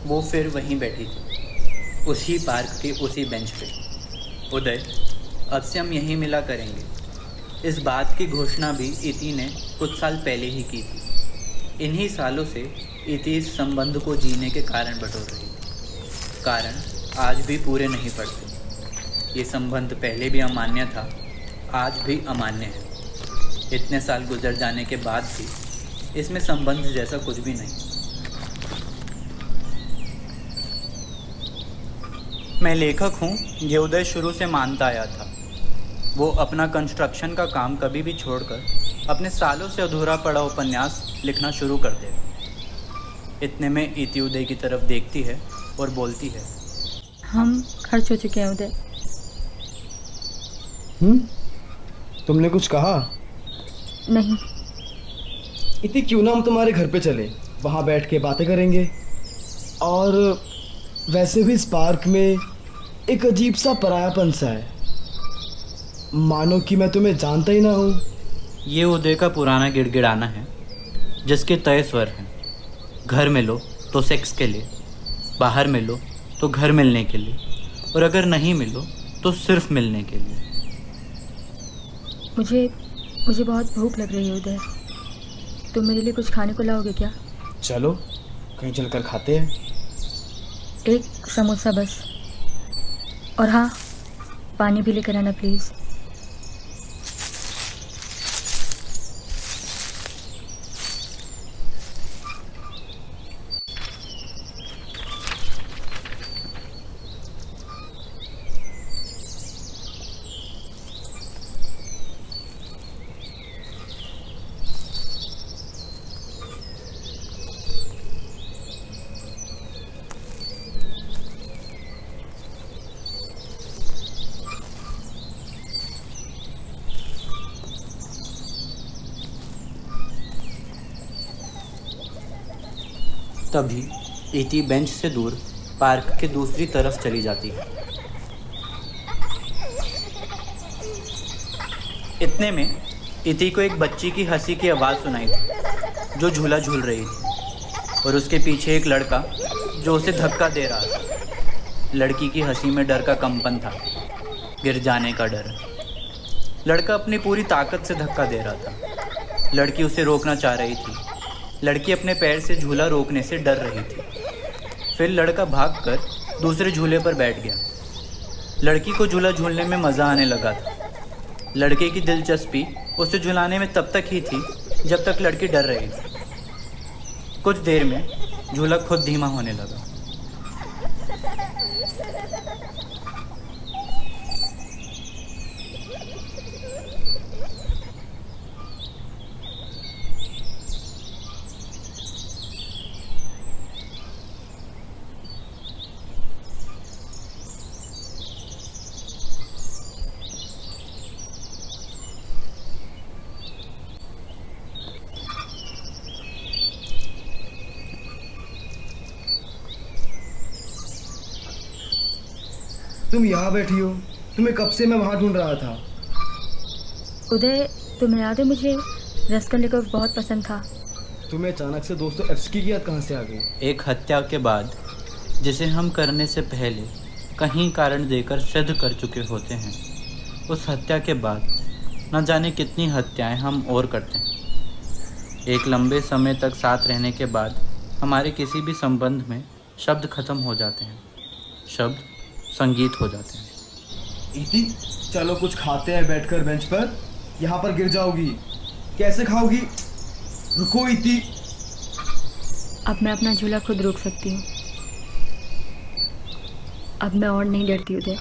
वो फिर वहीं बैठी थी, उसी पार्क के उसी बेंच पे। उदय, अब से हम यहीं मिला करेंगे। इस बात की घोषणा भी इति ने कुछ साल पहले ही की थी। इन्हीं सालों से इति इस संबंध को जीने के कारण बटोर रही थी। कारण आज भी पूरे नहीं पड़ते। ये संबंध पहले भी अमान्य था, आज भी अमान्य है। इतने साल गुजर जाने के बाद भी इसमें संबंध जैसा कुछ भी नहीं। मैं लेखक हूँ, ये उदय शुरू से मानता आया था। वो अपना कंस्ट्रक्शन का काम कभी भी छोड़कर अपने सालों से अधूरा पड़ा उपन्यास लिखना शुरू कर देगा। इतने में इति उदय की तरफ देखती है और बोलती है, हम खर्च हो चुके हैं उदय। तुमने कुछ कहा? नहीं। इति, क्यों ना हम तुम्हारे घर पे चले, वहाँ बैठ के बातें करेंगे। और वैसे भी इस पार्क में एक अजीब सा परायापन सा है, मानो कि मैं तुम्हें जानता ही ना हूँ। ये उदय का पुराना गिड़गिड़ाना है, जिसके तय स्वर हैं। घर मिलो तो सेक्स के लिए, बाहर मिलो तो घर मिलने के लिए, और अगर नहीं मिलो तो सिर्फ मिलने के लिए। मुझे बहुत भूख लग रही है उदय। तुम मेरे लिए कुछ खाने को लाओगे क्या? चलो कहीं चलकर खाते हैं। एक समोसा बस। और हाँ, पानी भी लेकर आना प्लीज़। तभी इति बेंच से दूर पार्क के दूसरी तरफ चली जाती है। इतने में इति को एक बच्ची की हंसी की आवाज़ सुनाई थी, जो झूला झूल रही थी, और उसके पीछे एक लड़का जो उसे धक्का दे रहा था। लड़की की हंसी में डर का कंपन था, गिर जाने का डर। लड़का अपनी पूरी ताकत से धक्का दे रहा था। लड़की उसे रोकना चाह रही थी। लड़की अपने पैर से झूला रोकने से डर रही थी। फिर लड़का भागकर दूसरे झूले पर बैठ गया। लड़की को झूला झूलने में मज़ा आने लगा था। लड़के की दिलचस्पी उसे झुलाने में तब तक ही थी जब तक लड़की डर रही थी। कुछ देर में झूला खुद धीमा होने लगा। तुम यहाँ बैठी हो, तुम्हें कब से मैं वहाँ ढूंढ रहा था। उदय, तुम्हें याद है मुझे रस्कलनिकोव बहुत पसंद था। तुम्हें अचानक से दोस्तोयेव्स्की की याद कहाँ से आ गई? एक हत्या के बाद, जिसे हम करने से पहले कहीं कारण देकर सिद्ध कर चुके होते हैं, उस हत्या के बाद न जाने कितनी हत्याएं हम और करते हैं। एक लंबे समय तक साथ रहने के बाद हमारे किसी भी संबंध में शब्द खत्म हो जाते हैं, शब्द संगीत हो जाते हैं। इति, चलो कुछ खाते हैं बैठकर बेंच पर। यहाँ पर गिर जाओगी। कैसे खाओगी? रुको इति। अब मैं अपना झूला खुद रोक सकती हूँ। अब मैं और नहीं डरती उदय।